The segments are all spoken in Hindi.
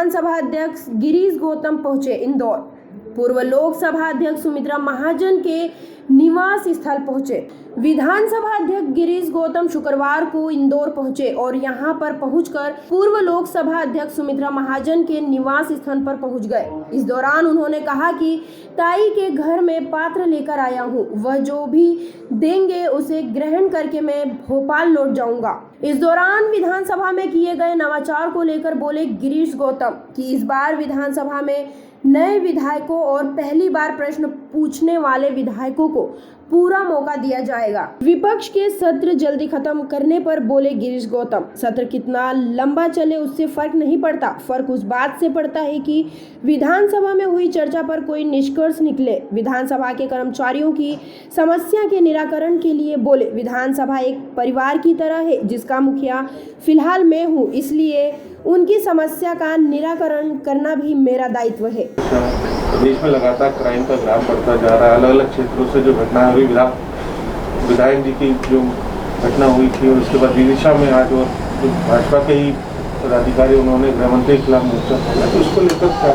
विधानसभा अध्यक्ष गिरीश गौतम पहुंचे इंदौर। पूर्व लोकसभा अध्यक्ष सुमित्रा महाजन के निवास स्थल पहुंचे। विधानसभा अध्यक्ष गिरीश गौतम शुक्रवार को इंदौर पहुंचे और यहां पर पहुंचकर पूर्व लोकसभा अध्यक्ष सुमित्रा महाजन के निवास स्थल पर पहुंच गए। इस दौरान उन्होंने कहा कि ताई के घर में पात्र लेकर आया हूं, वह जो भी देंगे उसे ग्रहण करके मैं भोपाल लौट जाऊंगा। इस दौरान विधानसभा में किए गए नवाचार को लेकर बोले गिरीश गौतम कि इस बार विधानसभा में नए विधायकों और पहली बार प्रश्न पूछने वाले विधायकों को पूरा मौका दिया जाएगा। विपक्ष के सत्र जल्दी खत्म करने पर बोले गिरीश गौतम, सत्र कितना लंबा चले उससे फर्क नहीं पड़ता, फर्क उस बात से पड़ता है कि विधानसभा में हुई चर्चा पर कोई निष्कर्ष निकले। विधानसभा के कर्मचारियों की समस्या के निराकरण के लिए बोले, विधानसभा एक परिवार की तरह है जिसका मुखिया फिलहाल मैं हूँ, इसलिए उनकी समस्या का निराकरण करना भी मेरा दायित्व है। प्रदेश में लगातार क्राइम का ग्राफ बढ़ता जा रहा है। अलग अलग क्षेत्रों से जो घटना हुई, विधायक जी की जो घटना हुई थी और उसके बाद विदिशा में आज और जो भाजपा के ही पदाधिकारी उन्होंने गृहमंत्री के खिलाफ मोर्चा खोला, तो उसको लेकर क्या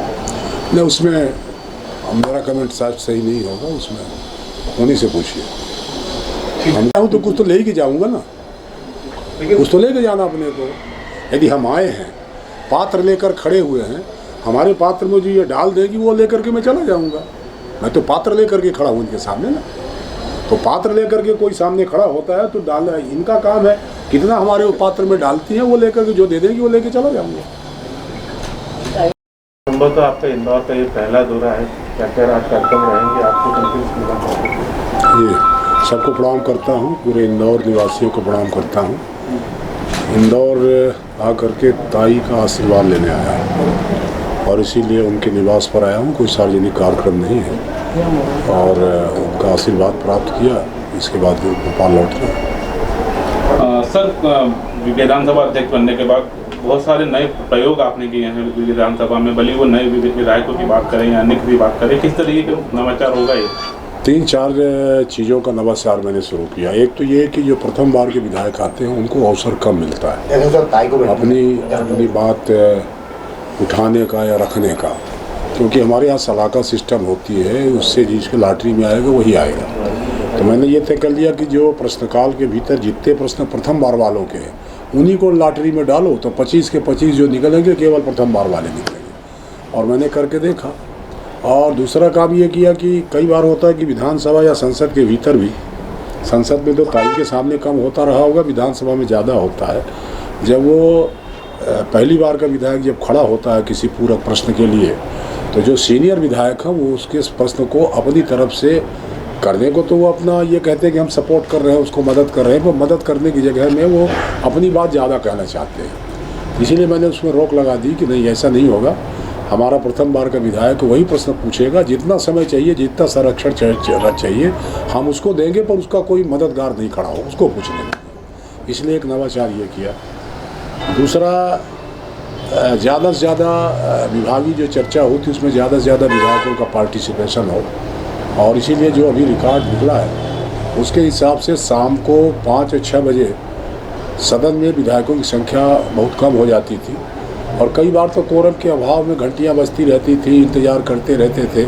नहीं, उसमें मेरा कमेंट शायद सही नहीं होगा। उसमें उन्हीं से पूछिए। हम तो कुछ तो ले के जाऊँगा ना, कुछ तो लेके जाना अपने को। यदि हम आए हैं पात्र लेकर खड़े हुए हैं, हमारे पात्र में जो ये डाल देगी वो लेकर के मैं चला जाऊंगा। मैं तो पात्र लेकर के खड़ा हूँ इनके सामने ना, तो पात्र लेकर के कोई सामने खड़ा होता है तो डाल, इनका काम है कितना हमारे पात्र में डालती हैं वो लेकर के जो दे देगी वो लेके चला जाऊंगा। तो आपका इंदौर का ये पहला दौरा है, क्या क्या आज कार्यक्रम रहेंगे आपको? ये सबको प्रणाम करता हूँ, पूरे इंदौर निवासियों को प्रणाम करता हूँ। इंदौर आकर के ताई का आशीर्वाद लेने आया हूँ और इसीलिए उनके निवास पर आया हूँ। कोई सार्वजनिक कार्यक्रम नहीं है और उनका आशीर्वाद प्राप्त किया, इसके बाद भोपाल लौटना। सर, विधानसभा अध्यक्ष बनने के बाद बहुत सारे नए प्रयोग आपने किए हैं विधानसभा में, भले वो नए विधायकों की बात करें या अन्य की बात करें, किस तरीके का नवाचार होगा ये? 3-4 चीज़ों का नवाचार मैंने शुरू किया। एक तो ये कि जो प्रथम बार के विधायक आते हैं उनको अवसर कम मिलता है अपनी बात उठाने का या रखने का, क्योंकि हमारे यहाँ सलाका सिस्टम होती है, उससे जिसके लॉटरी में आएगा वही आएगा। तो मैंने ये तय कर लिया कि जो प्रश्नकाल के भीतर जितने प्रश्न प्रथम बार वालों के हैं उन्हीं को लॉटरी में डालो, तो 25 के 25 जो निकलेंगे केवल प्रथम बार वाले निकलेंगे। और मैंने करके देखा। और दूसरा काम ये किया कि कई बार होता है कि विधानसभा या संसद के भीतर भी, संसद में तो ताई के सामने कम होता रहा होगा, विधानसभा में ज़्यादा होता है। जब वो पहली बार का विधायक जब खड़ा होता है किसी पूरक प्रश्न के लिए, तो जो सीनियर विधायक हैं वो उसके प्रश्न को अपनी तरफ से करने को तो वो अपना ये कहते हैं कि हम सपोर्ट कर रहे हैं, उसको मदद कर रहे हैं, पर मदद करने की जगह में वो अपनी बात ज़्यादा कहना चाहते हैं। इसीलिए मैंने उसमें रोक लगा दी कि नहीं, ऐसा नहीं होगा। हमारा प्रथम बार का विधायक वही प्रश्न पूछेगा, जितना समय चाहिए, जितना संरक्षण चाहिए हम उसको देंगे, पर उसका कोई मददगार नहीं खड़ा हो उसको पूछने देंगे। इसलिए एक नवाचार ये किया। दूसरा, ज़्यादा से ज़्यादा विभागीय जो चर्चा होती उसमें ज़्यादा से ज़्यादा विधायकों का पार्टिसिपेशन हो, और इसीलिए जो अभी रिकॉर्ड निकला है उसके हिसाब से शाम को 5 या 6 बजे सदन में विधायकों की संख्या बहुत कम हो जाती थी और कई बार तो कोरम के अभाव में घंटियां बजती रहती थी, इंतज़ार करते रहते थे।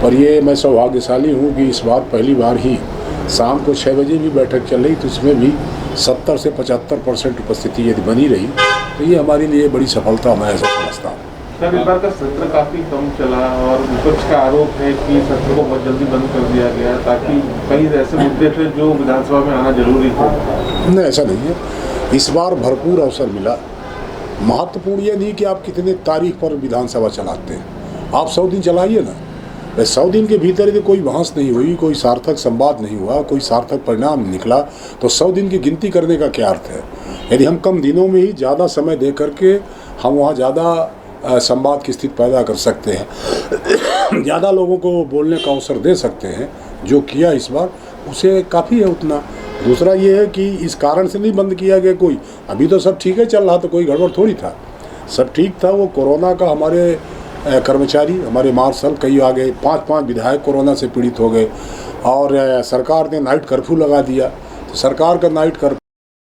पर ये मैं सौभाग्यशाली हूँ कि इस बार पहली बार ही शाम को 6 बजे भी बैठक चल रही, तो इसमें भी 70 से 75% उपस्थिति यदि बनी रही तो ये हमारे लिए बड़ी सफलता मैं ऐसा समझता हूँ। सर, इस बार का सत्र काफ़ी कम चला और विपक्ष का आरोप है कि सत्र को बहुत जल्दी बंद कर दिया गया ताकि कई ऐसे मुद्दे थे जो विधानसभा में आना जरूरी था। नहीं, ऐसा नहीं है। इस बार भरपूर अवसर मिला। महत्वपूर्ण ये नहीं कि आप कितने तारीख पर विधानसभा चलाते हैं, आप 100 दिन चलाइए ना। 100 दिन के भीतर यदि कोई बहस नहीं हुई, कोई सार्थक संवाद नहीं हुआ, कोई सार्थक परिणाम निकला, तो 100 दिन की गिनती करने का क्या अर्थ है? यदि हम कम दिनों में ही ज़्यादा समय दे करके हम वहाँ ज़्यादा संवाद की स्थिति पैदा कर सकते हैं, ज़्यादा लोगों को बोलने का अवसर दे सकते हैं, जो किया इस बार उसे काफ़ी है उतना। दूसरा ये है कि इस कारण से नहीं बंद किया गया कोई, अभी तो सब ठीक है चल रहा, तो कोई गड़बड़ थोड़ी था, सब ठीक था। वो कोरोना का हमारे कर्मचारी, हमारे मार्शल कई आ गए, 5-5 विधायक कोरोना से पीड़ित हो गए और सरकार ने नाइट कर्फ्यू लगा दिया। तो सरकार का नाइट कर्फ्यू